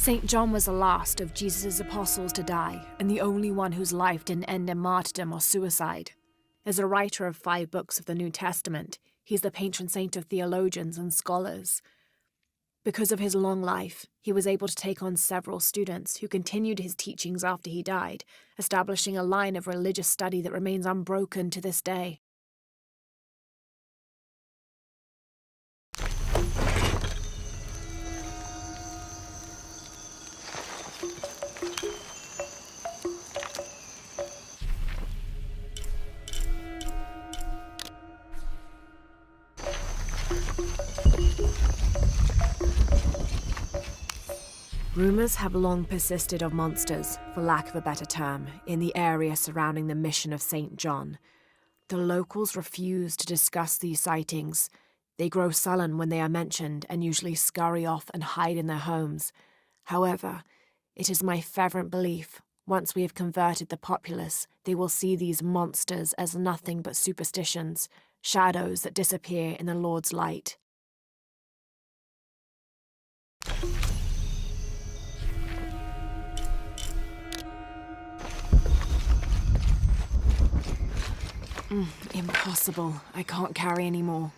St. John was the last of Jesus' apostles to die, and the only one whose life didn't end in martyrdom or suicide. As a writer of 5 books of the New Testament, he's the patron saint of theologians and scholars. Because of his long life, he was able to take on several students who continued his teachings after he died, establishing a line of religious study that remains unbroken to this day. Rumours have long persisted of monsters, for lack of a better term, in the area surrounding the mission of St. John. The locals refuse to discuss these sightings. They grow sullen when they are mentioned and usually scurry off and hide in their homes. However, it is my fervent belief, once we have converted the populace, they will see these monsters as nothing but superstitions, shadows that disappear in the Lord's light. Impossible. I can't carry anymore.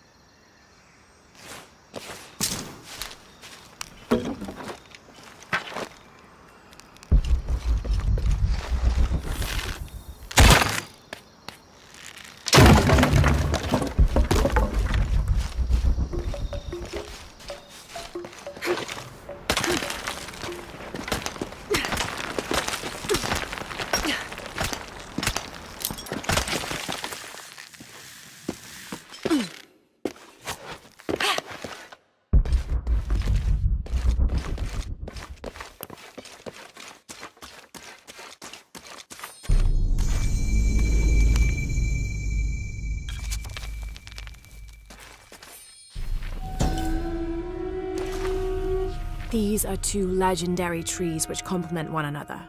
These are 2 legendary trees which complement one another.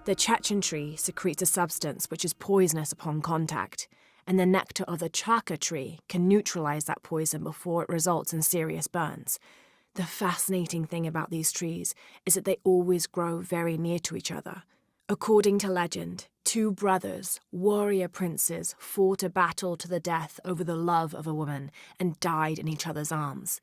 The Chechen tree secretes a substance which is poisonous upon contact, and the nectar of the chaka tree can neutralize that poison before it results in serious burns. The fascinating thing about these trees is that they always grow very near to each other. According to legend, 2 brothers, warrior princes, fought a battle to the death over the love of a woman and died in each other's arms.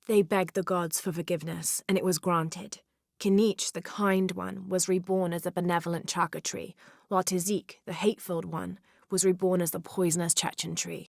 They begged the gods for forgiveness, and it was granted. Kinich, the kind one, was reborn as a benevolent chaka tree, while Tazik, the hate-filled one, was reborn as the poisonous Chechen tree.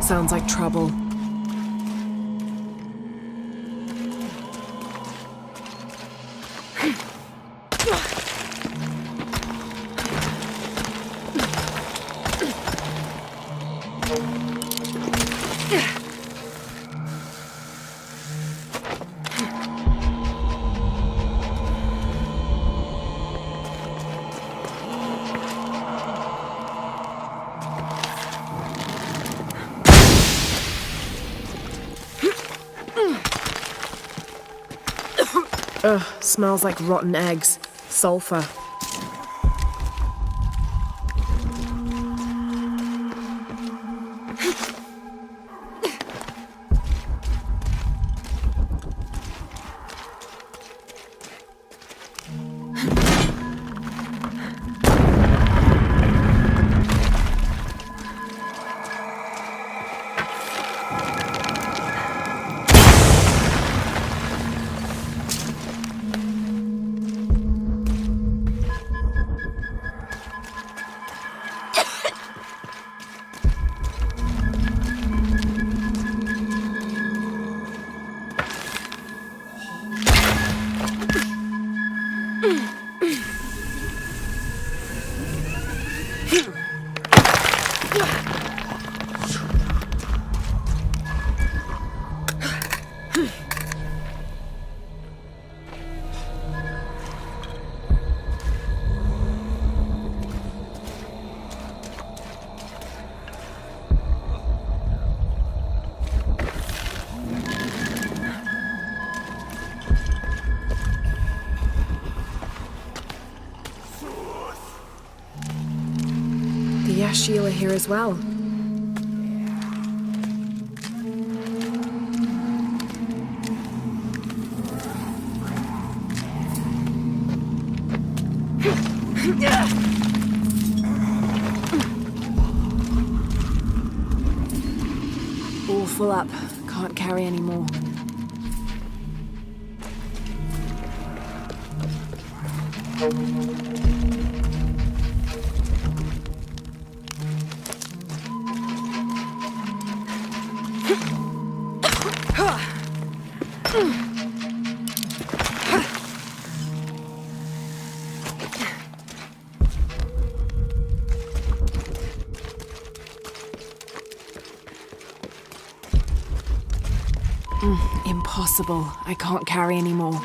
Sounds like trouble. Ugh, smells like rotten eggs. Sulfur. The Ashiel are here as well. All full up. Can't carry any more. Impossible. I can't carry any more.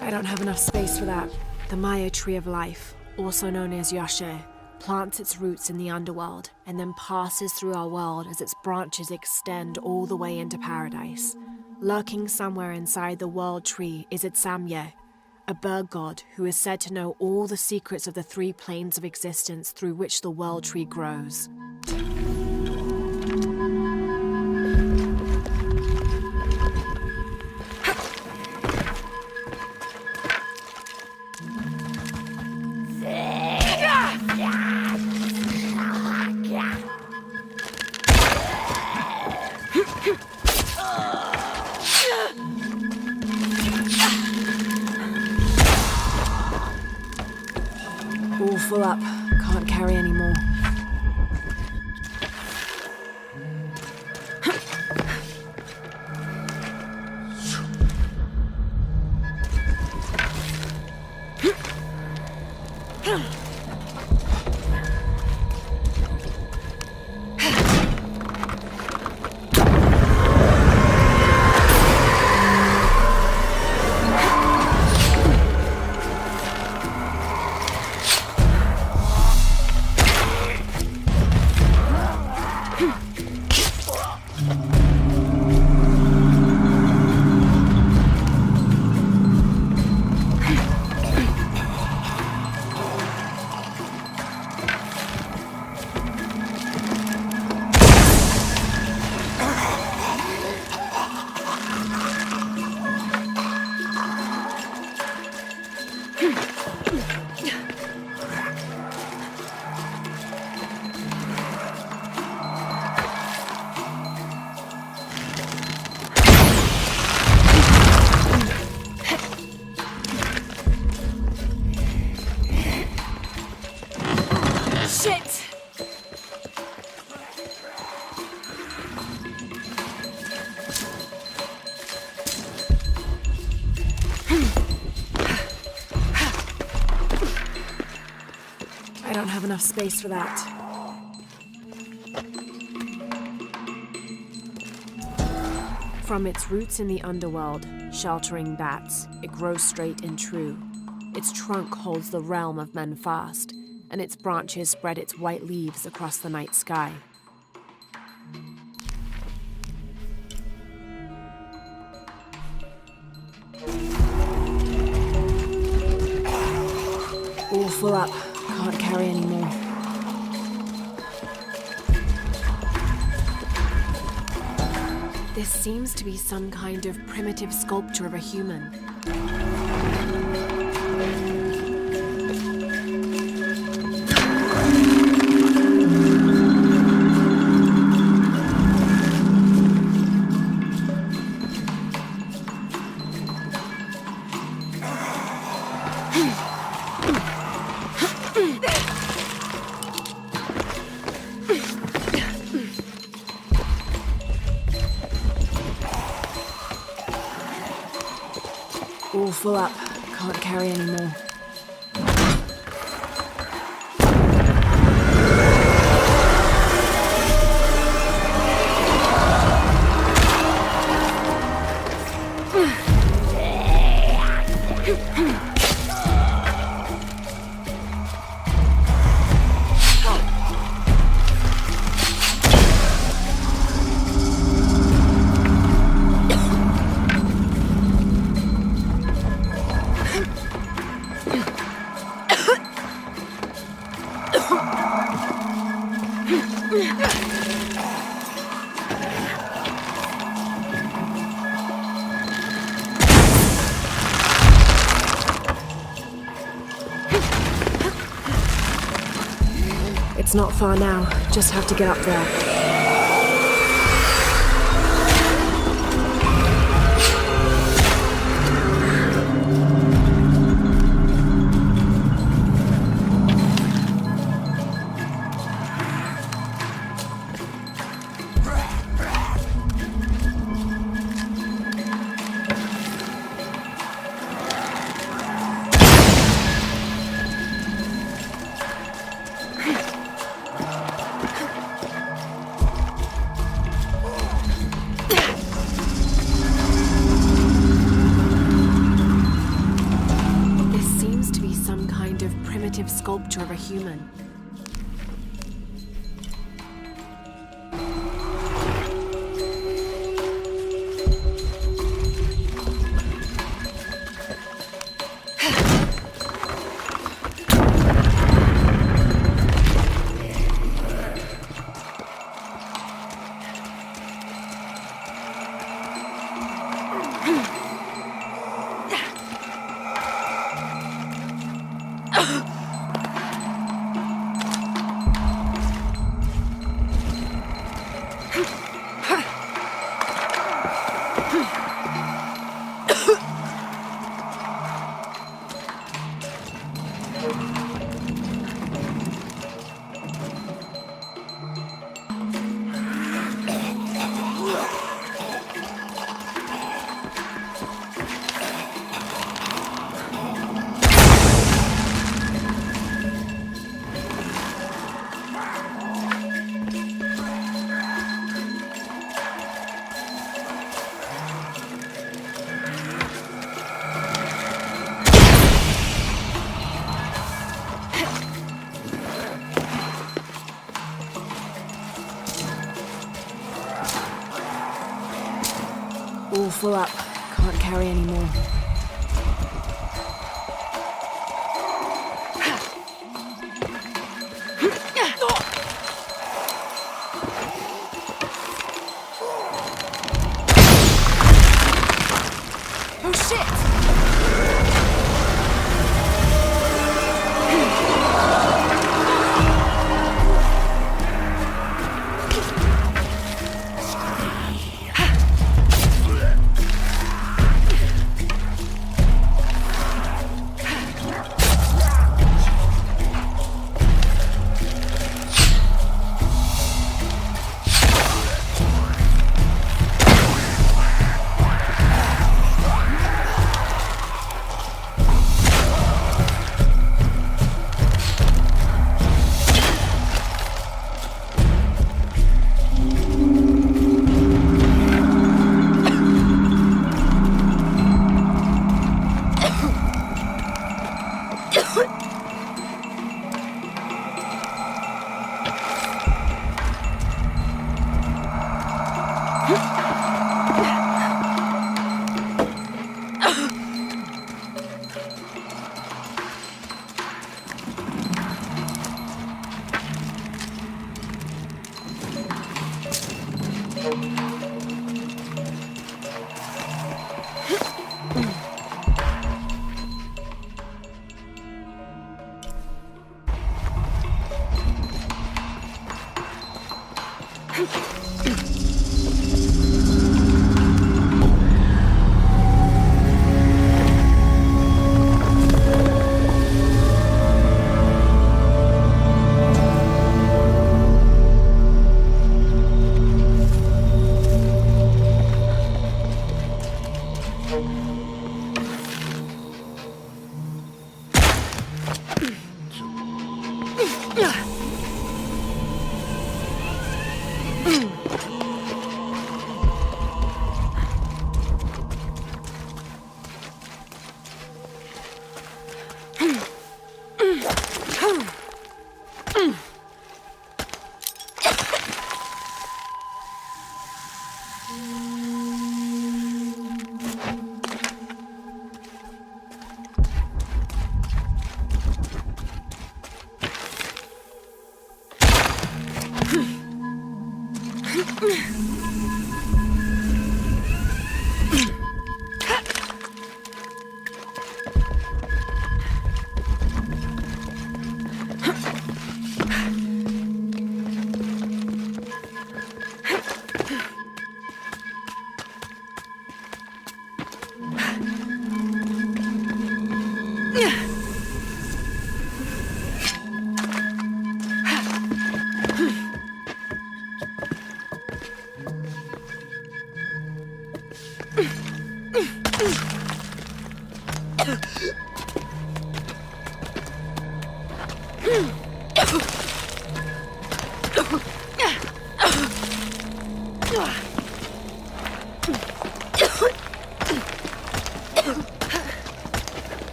I don't have enough space for that. The Maya Tree of Life, also known as Yashe, plants its roots in the underworld and then passes through our world as its branches extend all the way into paradise. Lurking somewhere inside the world tree is its Samye, a bird god who is said to know all the secrets of the three planes of existence through which the world tree grows. All full up. Can't carry any more. Shit! I don't have enough space for that. From its roots in the underworld, sheltering bats, it grows straight and true. Its trunk holds the realm of men fast, and its branches spread its white leaves across the night sky. All full up. Can't carry any more. This seems to be some kind of primitive sculpture of a human. full up. Can't carry any more. It's not far now, just have to get up there. Sculpture of a human. All full up. Can't carry any more. Oh shit!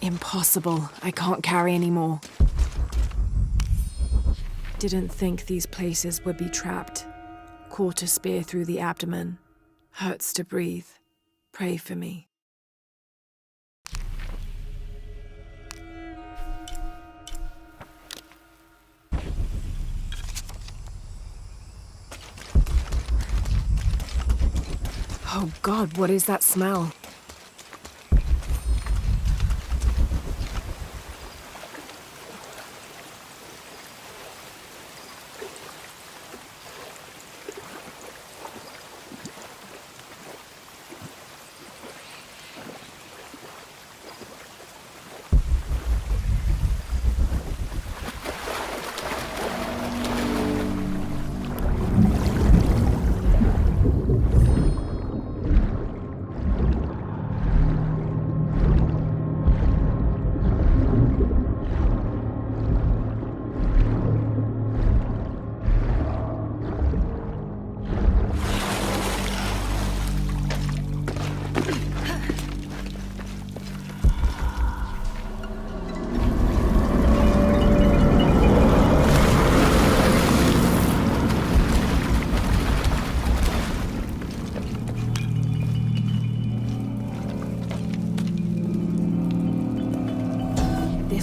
Impossible. I can't carry anymore. Didn't think these places would be trapped. Caught a spear through the abdomen. Hurts to breathe. Pray for me. Oh God, what is that smell?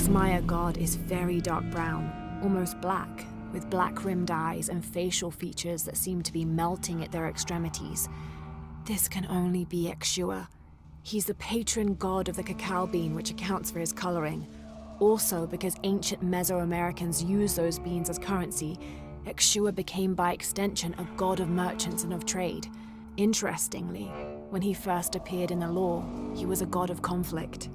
Maya god is very dark brown, almost black, with black-rimmed eyes and facial features that seem to be melting at their extremities. This can only be Yeshua. He's the patron god of the cacao bean, which accounts for his coloring. Also, because ancient Mesoamericans used those beans as currency, Yeshua became by extension a god of merchants and of trade. Interestingly, when he first appeared in the law, he was a god of conflict.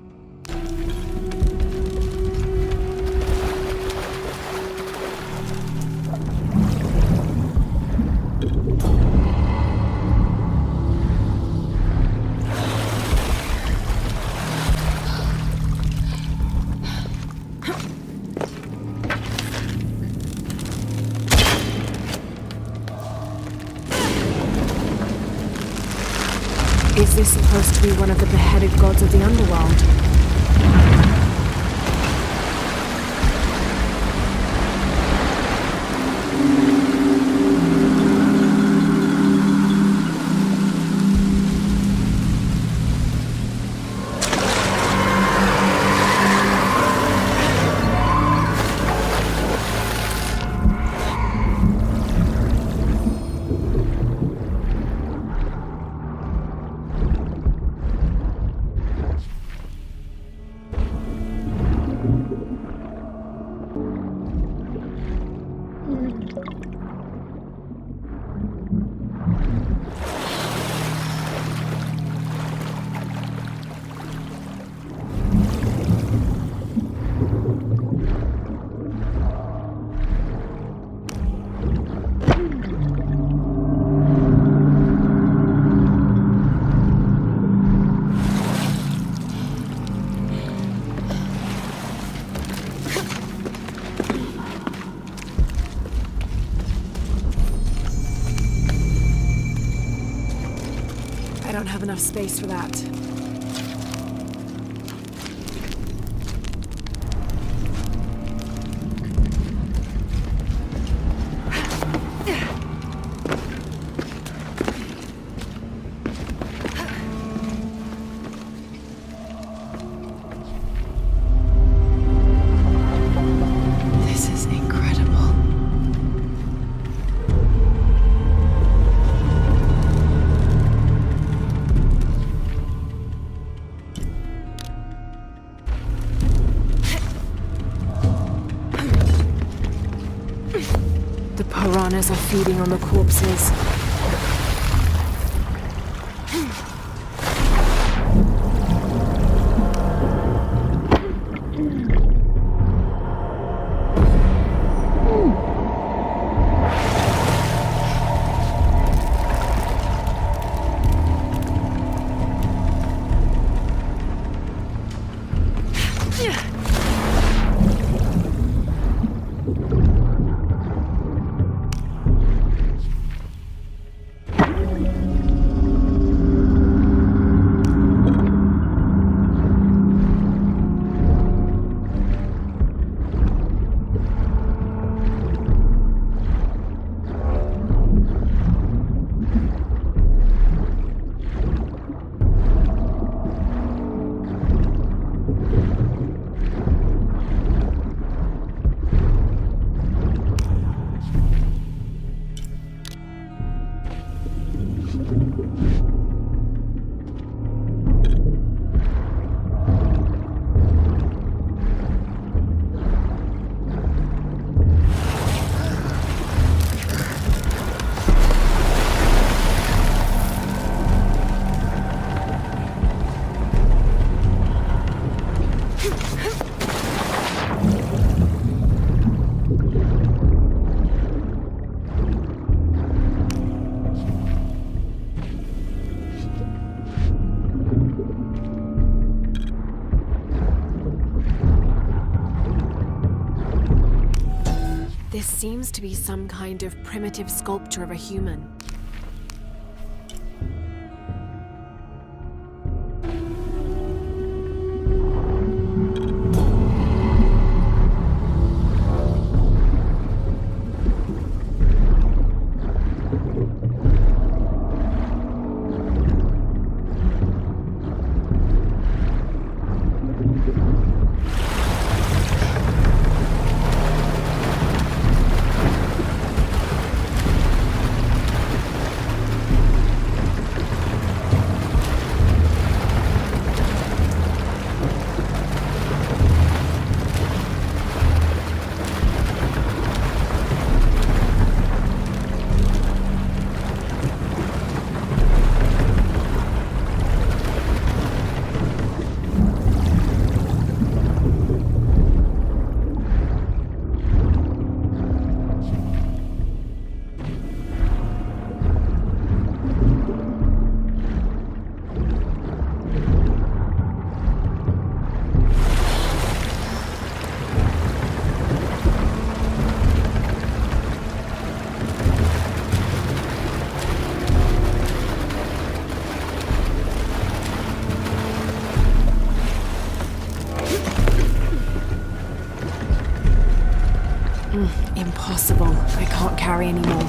Is this supposed to be one of the beheaded gods of the underworld? I don't have enough space for that. This is incredible. The piranhas are feeding on the corpses. This seems to be some kind of primitive sculpture of a human. Impossible. I can't carry anymore.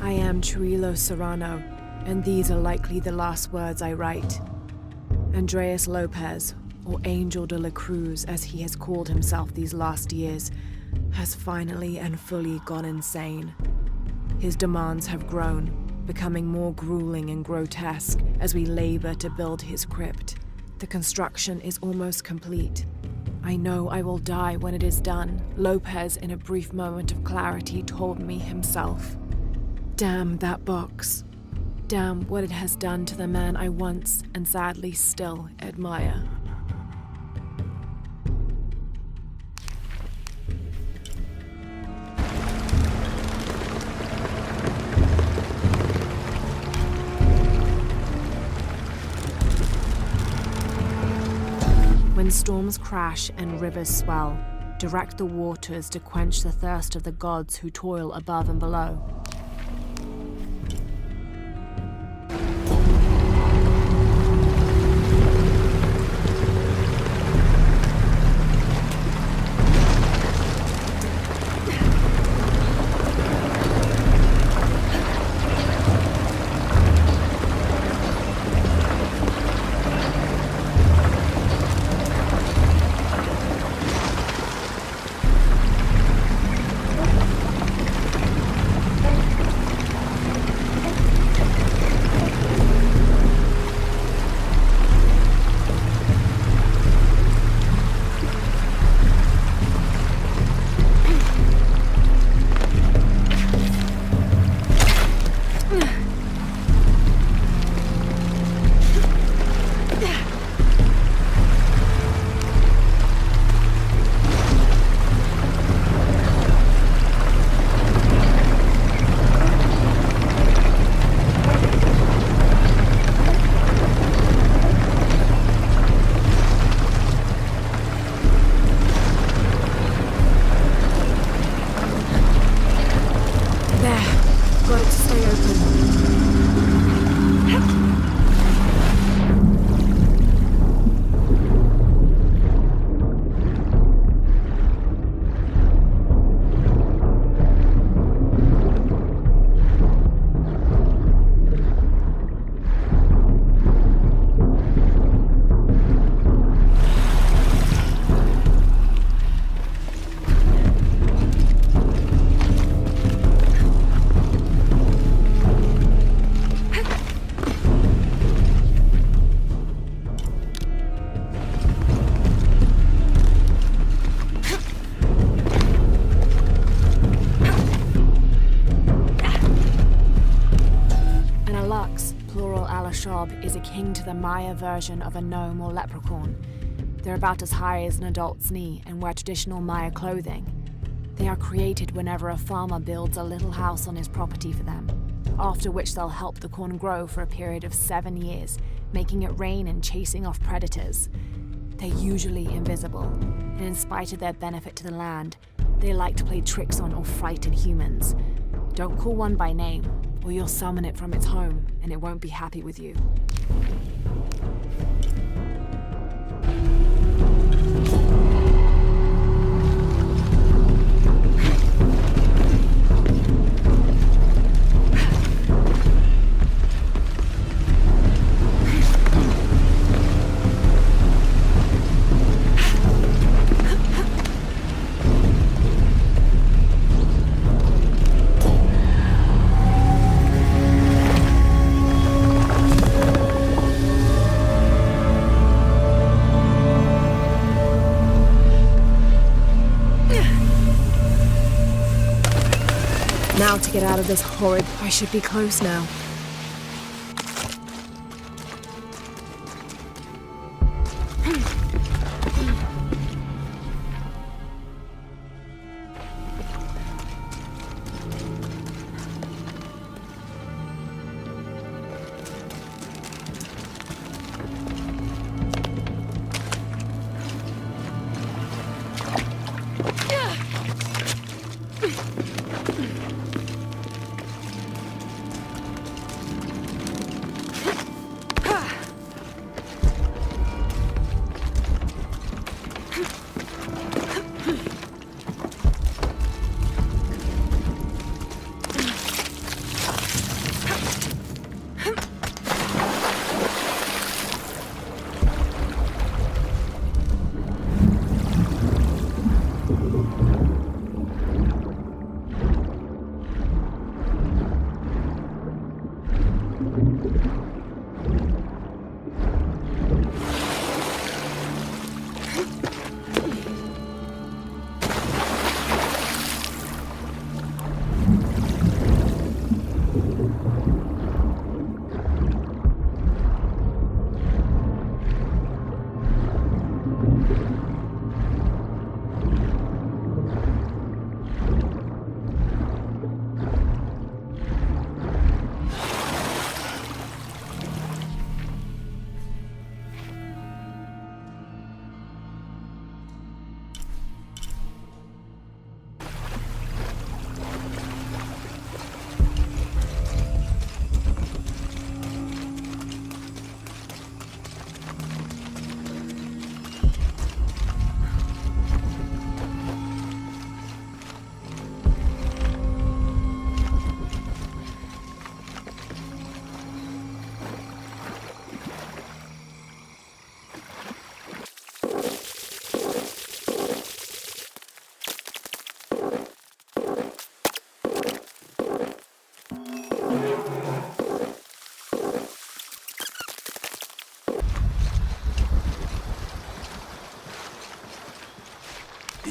I am Chirilo Serrano, and these are likely the last words I write. Andreas Lopez, or Angel de la Cruz as he has called himself these last years, has finally and fully gone insane. His demands have grown, becoming more grueling and grotesque as we labor to build his crypt. The construction is almost complete. I know I will die when it is done, Lopez, in a brief moment of clarity, told me himself. Damn that box. Damn what it has done to the man I once, and sadly still, admire. When storms crash and rivers swell, direct the waters to quench the thirst of the gods who toil above and below. Is a king to the Maya version of a gnome or leprechaun. They're about as high as an adult's knee and wear traditional Maya clothing. They are created whenever a farmer builds a little house on his property for them, after which they'll help the corn grow for a period of 7 years, making it rain and chasing off predators. They're usually invisible, and in spite of their benefit to the land, they like to play tricks on or frighten humans. Don't call one by name, or you'll summon it from its home, and it won't be happy with you. Now to get out of this horrid... I should be close now.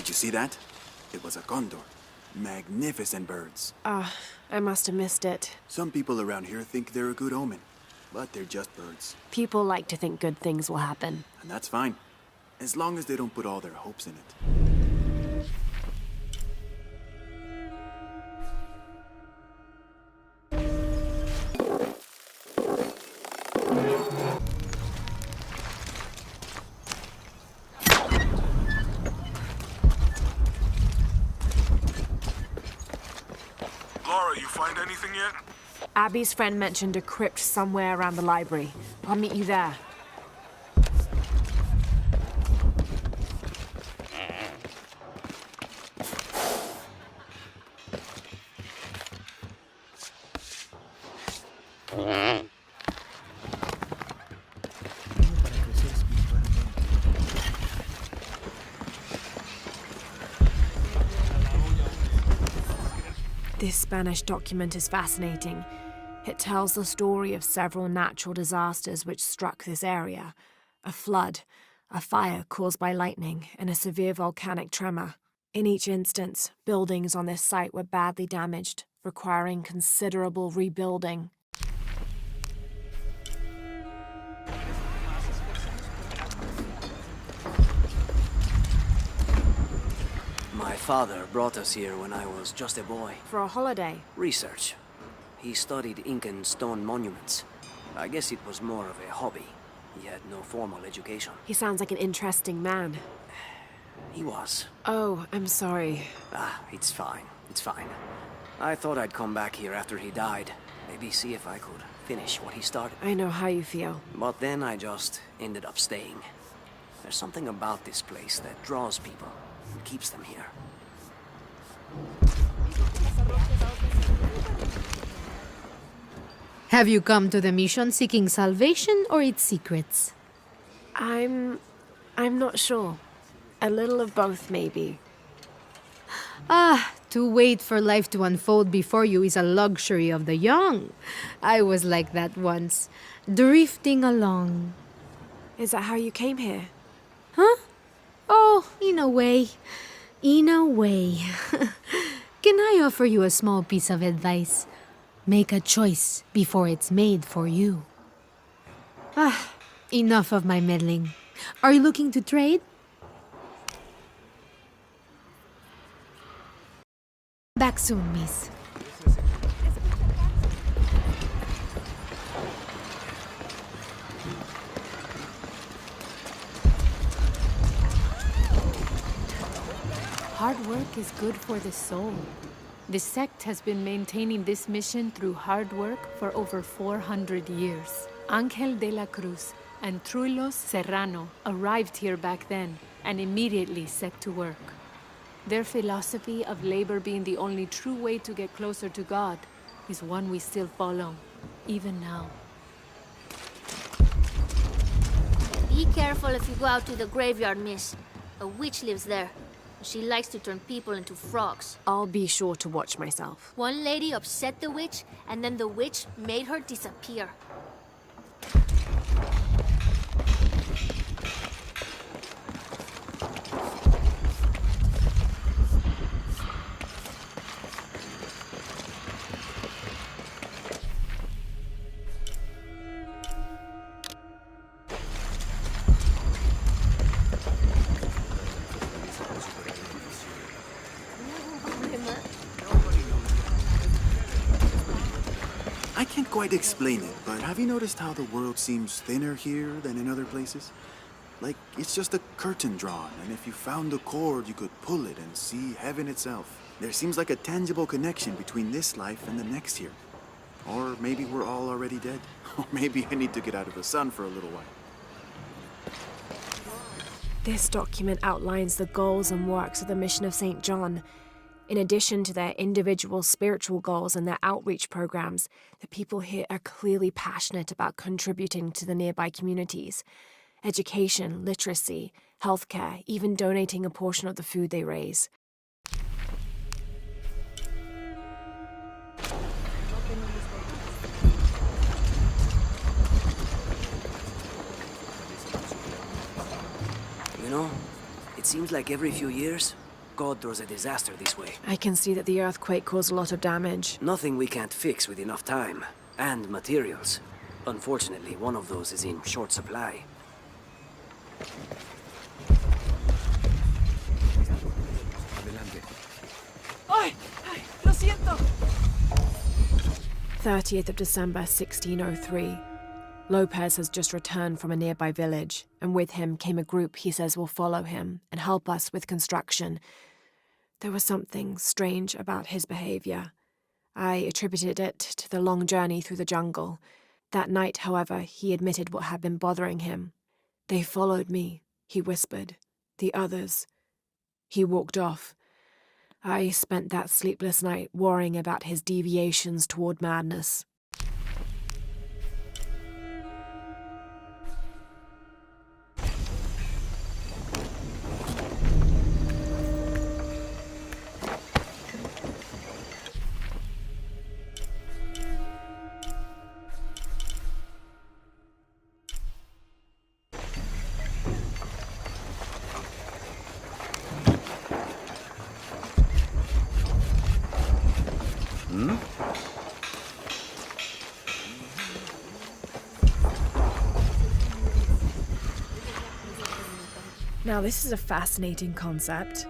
Did you see that? It was a condor. Magnificent birds. I must have missed it. Some people around here think they're a good omen, but they're just birds. People like to think good things will happen. And that's fine, as long as they don't put all their hopes in it. Laura, you find anything yet? Abby's friend mentioned a crypt somewhere around the library. I'll meet you there. This Spanish document is fascinating. It tells the story of several natural disasters which struck this area. A flood, a fire caused by lightning, and a severe volcanic tremor. In each instance, buildings on this site were badly damaged, requiring considerable rebuilding. My father brought us here when I was just a boy. For a holiday. Research. He studied Incan stone monuments. I guess it was more of a hobby. He had no formal education. He sounds like an interesting man. He was. Oh, I'm sorry. It's fine. It's fine. I thought I'd come back here after he died. Maybe see if I could finish what he started. I know how you feel. But then I just ended up staying. There's something about this place that draws people and keeps them here. Have you come to the mission seeking salvation or its secrets? I'm not sure. A little of both, maybe. To wait for life to unfold before you is a luxury of the young. I was like that once, drifting along. Is that how you came here? Huh? Oh, in a way. In a way. Can I offer you a small piece of advice? Make a choice before it's made for you. Enough of my meddling. Are you looking to trade? Back soon, miss. Hard work is good for the soul. The sect has been maintaining this mission through hard work for over 400 years. Ángel de la Cruz and Truilos Serrano arrived here back then and immediately set to work. Their philosophy of labor being the only true way to get closer to God is one we still follow, even now. Be careful if you go out to the graveyard, miss. A witch lives there. She likes to turn people into frogs. I'll be sure to watch myself. One lady upset the witch, and then the witch made her disappear. I can't quite explain it, but have you noticed how the world seems thinner here than in other places? Like, it's just a curtain drawn, and if you found a cord, you could pull it and see heaven itself. There seems like a tangible connection between this life and the next here. Or maybe we're all already dead. Or maybe I need to get out of the sun for a little while. This document outlines the goals and works of the Mission of St. John. In addition to their individual spiritual goals and their outreach programs, the people here are clearly passionate about contributing to the nearby communities. Education, literacy, healthcare, even donating a portion of the food they raise. You know, it seems like every few years, God throws a disaster this way. I can see that the earthquake caused a lot of damage. Nothing we can't fix with enough time. And materials. Unfortunately, one of those is in short supply. Adelante. ¡Ay! ¡Ay! ¡Lo siento! 30th of December, 1603. Lopez has just returned from a nearby village, and with him came a group he says will follow him and help us with construction. There was something strange about his behavior. I attributed it to the long journey through the jungle. That night, however, he admitted what had been bothering him. "They followed me," he whispered. "The others." He walked off. I spent that sleepless night worrying about his deviations toward madness. Now, this is a fascinating concept.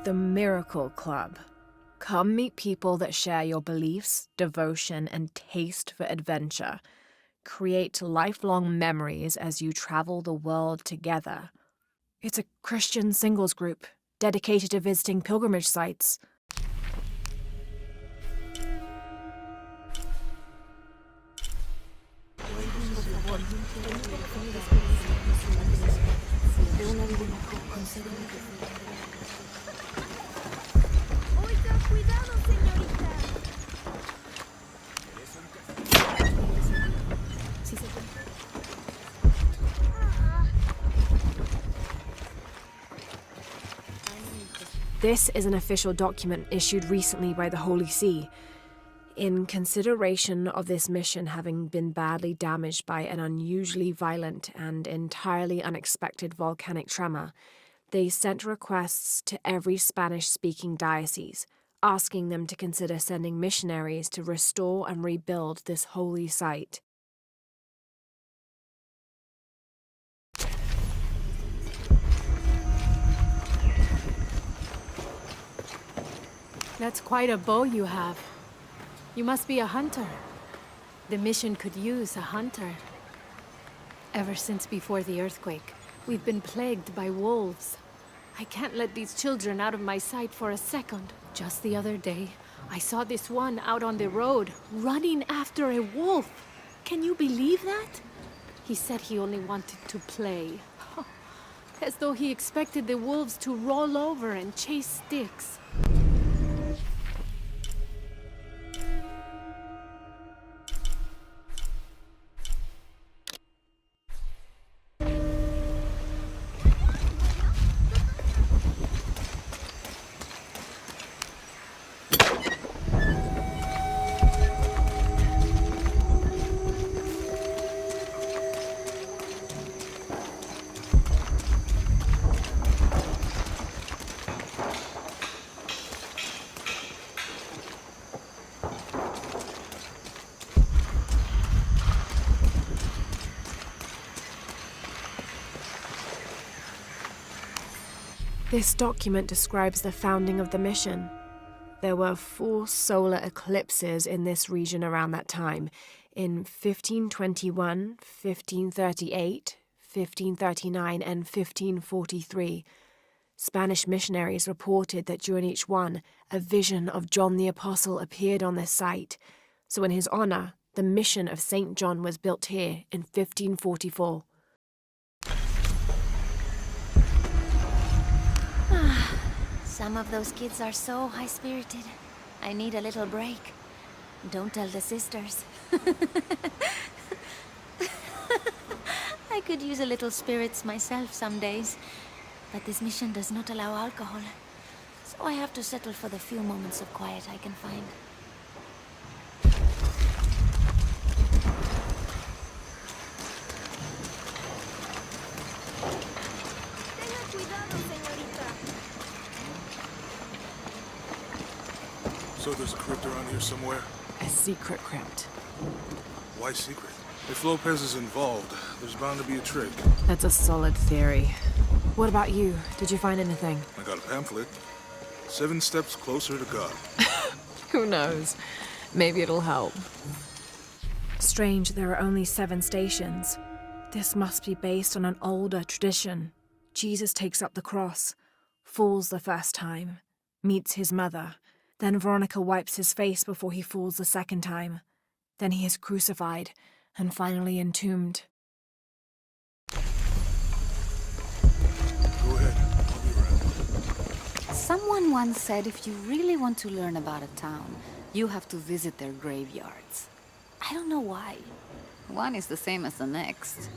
The Miracle Club. Come meet people that share your beliefs, devotion, and taste for adventure. Create lifelong memories as you travel the world together. It's a Christian singles group dedicated to visiting pilgrimage sites. Oiga, cuidado, señorita. This is an official document issued recently by the Holy See. In consideration of this mission having been badly damaged by an unusually violent and entirely unexpected volcanic tremor, they sent requests to every Spanish-speaking diocese, asking them to consider sending missionaries to restore and rebuild this holy site. That's quite a bow you have. You must be a hunter. The mission could use a hunter. Ever since before the earthquake, we've been plagued by wolves. I can't let these children out of my sight for a second. Just the other day, I saw this one out on the road, running after a wolf. Can you believe that? He said he only wanted to play. As though he expected the wolves to roll over and chase sticks. This document describes the founding of the mission. There were 4 solar eclipses in this region around that time, in 1521, 1538, 1539, and 1543. Spanish missionaries reported that during each one, a vision of John the Apostle appeared on this site. So in his honor, the mission of St. John was built here in 1544. Some of those kids are so high-spirited. I need a little break. Don't tell the sisters. I could use a little spirits myself some days, but this mission does not allow alcohol. So I have to settle for the few moments of quiet I can find. Tenga cuidado, señorita. So there's a crypt around here somewhere? A secret crypt. Why secret? If Lopez is involved, there's bound to be a trick. That's a solid theory. What about you? Did you find anything? I got a pamphlet. 7 steps closer to God. Who knows? Maybe it'll help. Strange, there are only 7 stations. This must be based on an older tradition. Jesus takes up the cross, falls the first time, meets his mother. Then Veronica wipes his face before he falls the second time. Then he is crucified and finally entombed. Go ahead. I'll be around. Someone once said if you really want to learn about a town, you have to visit their graveyards. I don't know why. One is the same as the next.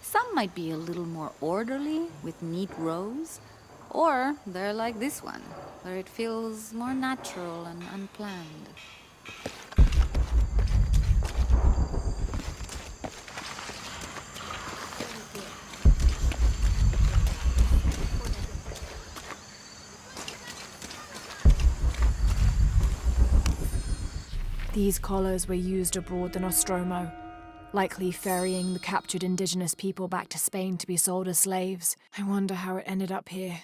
Some might be a little more orderly, with neat rows, or they're like this one, where it feels more natural and unplanned. These collars were used abroad in Nostromo, likely ferrying the captured indigenous people back to Spain to be sold as slaves. I wonder how it ended up here.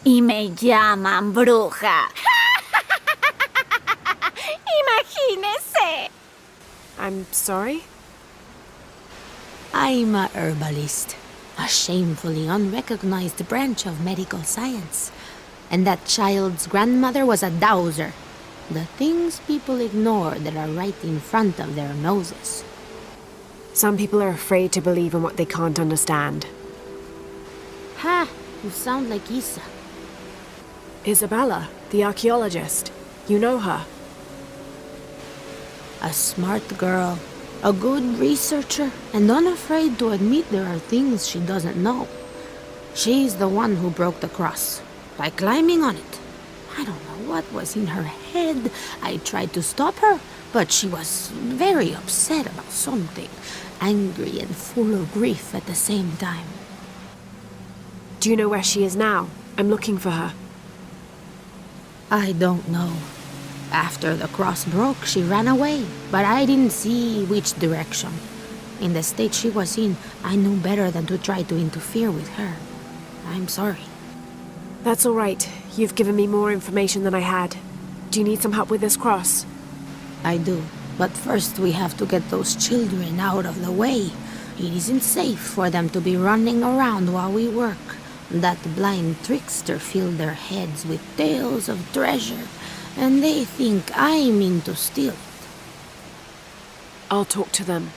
Y me llaman bruja. Imagínese. I'm sorry? I'm a herbalist, a shamefully unrecognized branch of medical science. And that child's grandmother was a dowser. The things people ignore that are right in front of their noses. Some people are afraid to believe in what they can't understand. Ha! You sound like Isa. Isabella, the archaeologist. You know her. A smart girl, a good researcher, and unafraid to admit there are things she doesn't know. She's the one who broke the cross, by climbing on it. I don't know what was in her head. I tried to stop her, but she was very upset about something, angry and full of grief at the same time. Do you know where she is now? I'm looking for her. I don't know. After the cross broke, she ran away, but I didn't see which direction. In the state she was in, I knew better than to try to interfere with her. I'm sorry. That's all right. You've given me more information than I had. Do you need some help with this cross? I do. But first we have to get those children out of the way. It isn't safe for them to be running around while we work. That blind trickster filled their heads with tales of treasure, and they think I mean to steal it. I'll talk to them.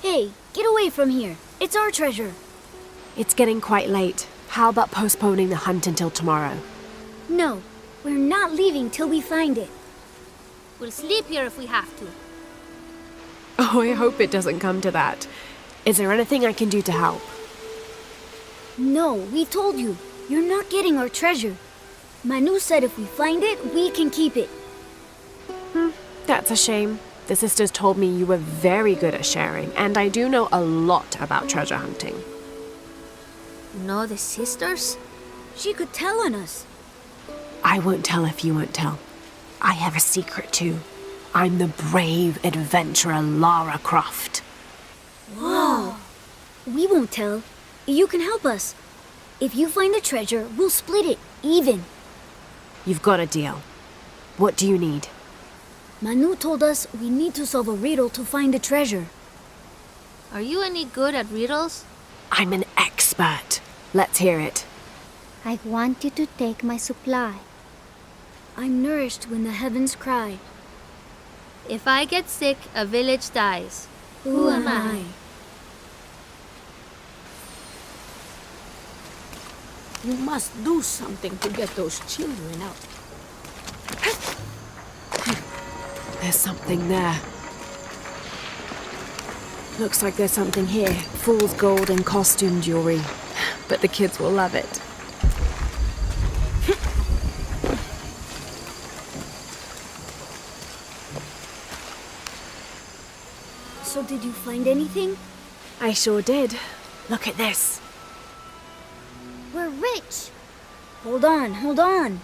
Hey, get away from here. It's our treasure. It's getting quite late. How about postponing the hunt until tomorrow? No, we're not leaving till we find it. We'll sleep here if we have to. Oh, I hope it doesn't come to that. Is there anything I can do to help? No, we told you. You're not getting our treasure. Manu said if we find it, we can keep it. That's a shame. The sisters told me you were very good at sharing, and I do know a lot about treasure hunting. No, the sisters? She could tell on us. I won't tell if you won't tell. I have a secret too. I'm the brave adventurer Lara Croft. Whoa! We won't tell. You can help us. If you find the treasure, we'll split it, even. You've got a deal. What do you need? Manu told us we need to solve a riddle to find the treasure. Are you any good at riddles? I'm an expert. Let's hear it. I want you to take my supply. I'm nourished when the heavens cry. If I get sick, a village dies. Who am I? You must do something to get those children out. There's something there. Looks like there's something here. Fool's gold and costume jewelry. But the kids will love it. So did you find anything? I sure did. Look at this. We're rich. Hold on.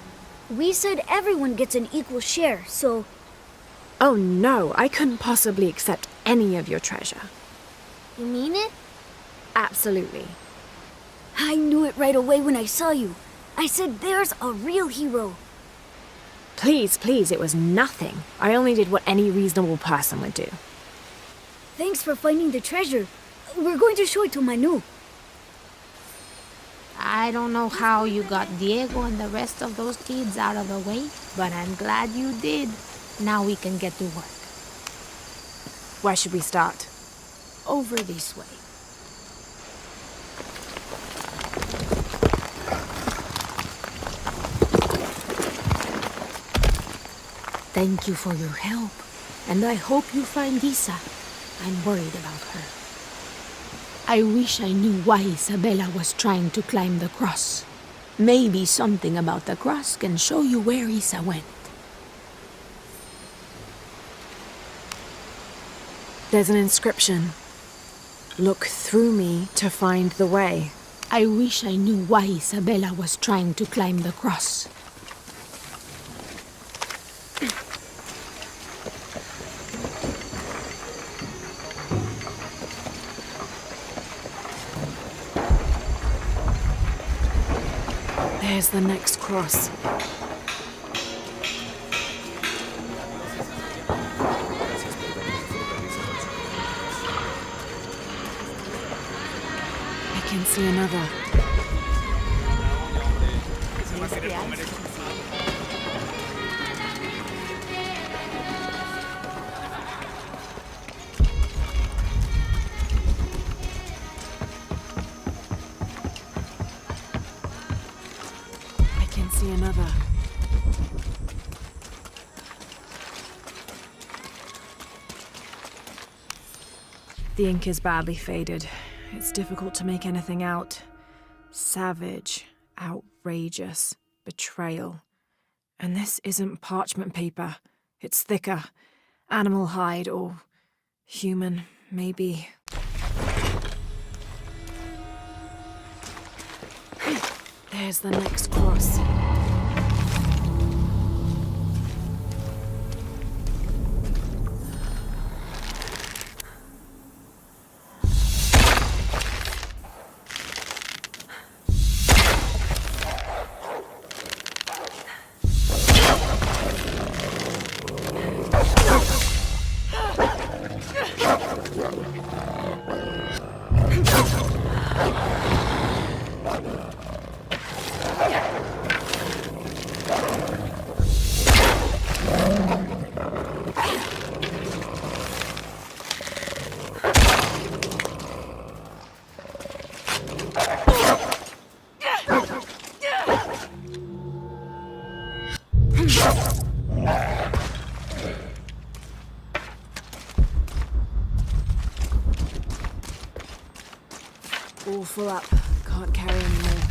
We said everyone gets an equal share, so... Oh no, I couldn't possibly accept any of your treasure. You mean it? Absolutely. I knew it right away when I saw you. I said there's a real hero. Please, it was nothing. I only did what any reasonable person would do. Thanks for finding the treasure. We're going to show it to Manu. I don't know how you got Diego and the rest of those kids out of the way, but I'm glad you did. Now we can get to work. Where should we start? Over this way. Thank you for your help, and I hope you find Isa. I'm worried about her. I wish I knew why Isabella was trying to climb the cross. Maybe something about the cross can show you where Isa went. There's an inscription. Look through me to find the way. I wish I knew why Isabella was trying to climb the cross. There's the next cross. I can see another. I can see another. The ink is badly faded. It's difficult to make anything out. Savage, outrageous, betrayal. And this isn't parchment paper. It's thicker. Animal hide or human, maybe. There's the next cross. All full up. Can't carry anymore.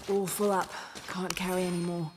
All full up. Can't carry anymore.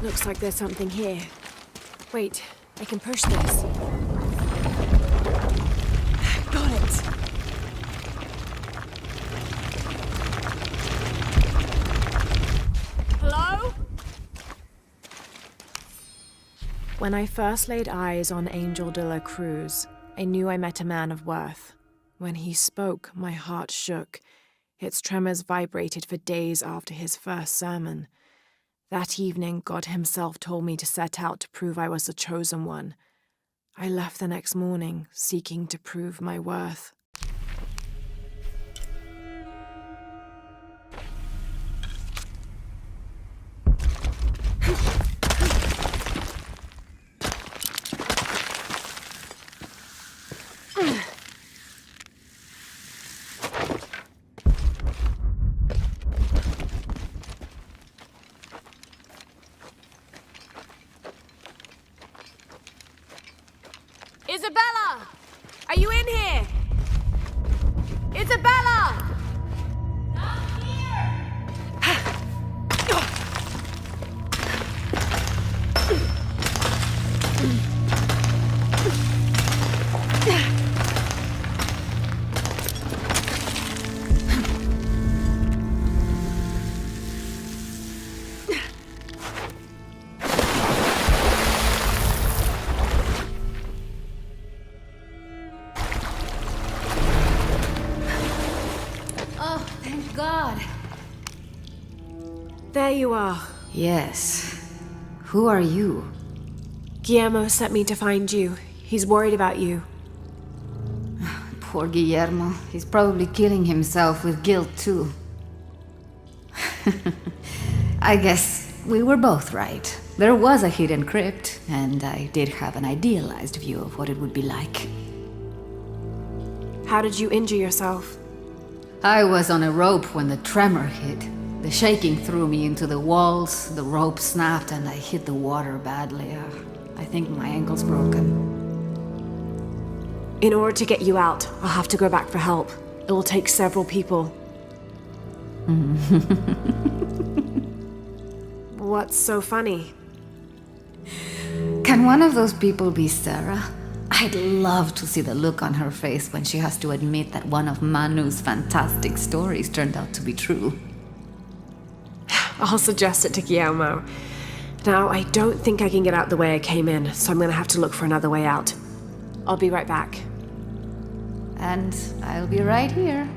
Looks like there's something here. Wait, I can push this. Got it! Hello? When I first laid eyes on Angel de la Cruz, I knew I met a man of worth. When he spoke, my heart shook. Its tremors vibrated for days after his first sermon. That evening, God himself told me to set out to prove I was the chosen one. I left the next morning, seeking to prove my worth. Isabella! Are you in here? Isabella! Not here! God. There you are. Yes. Who are you? Guillermo sent me to find you. He's worried about you. Poor Guillermo. He's probably killing himself with guilt, too. I guess we were both right. There was a hidden crypt, and I did have an idealized view of what it would be like. How did you injure yourself? I was on a rope when the tremor hit. The shaking threw me into the walls, the rope snapped, and I hit the water badly. I think my ankle's broken. In order to get you out, I'll have to go back for help. It will take several people. What's so funny? Can one of those people be Sarah? I'd love to see the look on her face when she has to admit that one of Manu's fantastic stories turned out to be true. I'll suggest it to Guillermo. Now, I don't think I can get out the way I came in, so I'm gonna have to look for another way out. I'll be right back. And I'll be right here.